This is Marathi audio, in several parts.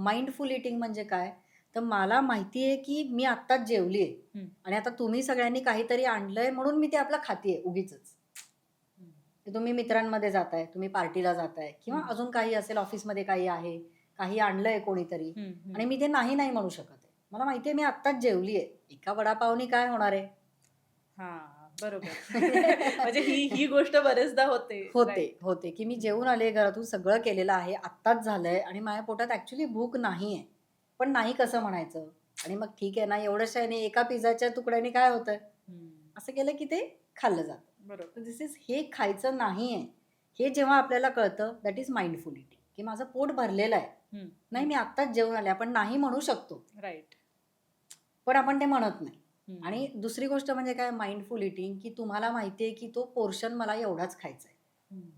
माइंडफुल इटिंग म्हणजे काय? तर मला माहिती आहे, की मी आत्ताच जेवली आहे हं, आणि आता तुम्ही सगळ्यांनी काहीतरी आणलंय म्हणून मी ते आपलं खातीये उगीचच. हं, की तुम्ही मित्रांमध्ये जाताय, तुम्ही पार्टीला जाताय किंवा हं, अजून काही असेल ऑफिसमध्ये काही आहे, काही आणलंय कोणीतरी हं, हं. आणि मी ते नाही, नाही म्हणू शकत आहे. मला माहिती आहे मी आत्ताच जेवली आहे. एका वडापावनी काय होणार आहे? हां, बरोबर. म्हणजे ही गोष्ट बरेचदा होते. होते, राइट. होते, की मी हं, जेवून आले, घरातून सगळं केलेलं आहे, आत्ताच झालंय आणि माझ्या पोटात ॲक्चुअली भूक नाहीये. पण नाही कसं म्हणायचं? आणि मग ठीक आहे ना, एवढ्याशाने एका पिझ्झाच्या तुकड्याने काय होतंय? हं. असं केलं की ते खाल्लं जातं. बरोबर. तर धिस इज हे खायचं नाहीये. हे जेव्हा आपल्याला कळतं दॅट इज माइंडफुल ईटिंग, की माझं पोट भरलेलं आहे. हं, नाही हं. मी आत्ताच जेवून आले. आपण नाही म्हणू शकतो, राइट. पण आपण ते म्हणत नाही. हं, आणि दुसरी गोष्ट म्हणजे काय माइंडफुल ईटिंग, की तुम्हाला माहिती आहे की तो पोर्शन मला एवढाच खायचा आहे. हं.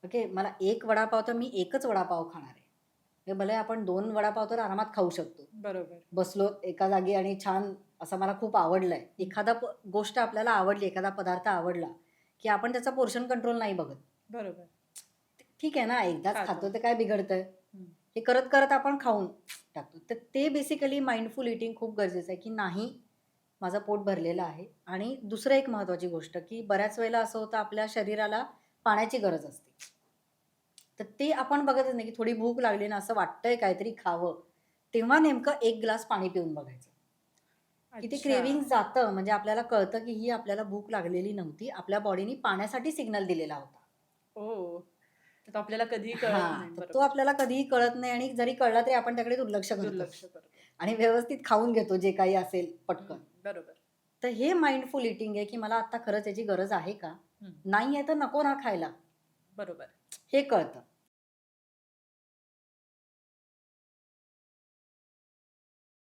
ओके. मला 1 वडापाव तर मी एकच वडापाव खाणार आहे. हे भले आपण 2 वडापाव तर आरामात खाऊ शकतो. बरोबर. बसलो एका जागी आणि छान असं मला खूप आवडलंय. हं. एखादा गोष्ट आपल्याला आवडली, एखादा पदार्थ आवडला, की आपण त्याचा पोर्शन कंट्रोल नाही बघत. बरोबर. ठीक आहे ना, एकदाच खातो. खातो तर काय बिघडतंय? हं. हे करत-करत आपण खाऊन टाकतो. तर ते बेसिकली माइंडफुल ईटिंग खूप गरजेचं आहे, की नाही माझं पोट भरलेलं आहे. आणि दुसरं एक महत्त्वाची गोष्ट, की बऱ्याच वेळेला असं होतं आपल्या शरीराला पाण्याची गरज असते. तर ते आपण बघतच नाही, की थोडी भूक लागली ना, असं वाटतंय काहीतरी खावं. तेव्हा नेमकं 1 ग्लास पाणी पिऊन बघायचं. की ते अच्छा. क्रेव्हिंग जातं म्हणजे आपल्याला कळतं, की ही आपल्याला भूक लागलेली नव्हती. आपल्या बॉडीनी पाण्यासाठी सिग्नल दिलेला होता. ओह! तर आपल्याला कधीही कळत हां, नाही. तर तो बरोबर. आपल्याला कधीही कळत नाही आणि जरी कळला तरी आपण त्याकडे दुर्लक्ष करतो दुर्लक्ष करतो. आणि व्यवस्थित खाऊन घेतो जे काही असेल हं, पटकन. बरोबर. तर हे माइंडफुल ईटिंग आहे, की मला आता खरंच याची गरज आहे का? हं, नाहीये तर नको ना खायला, बरोबर. हे कळतं.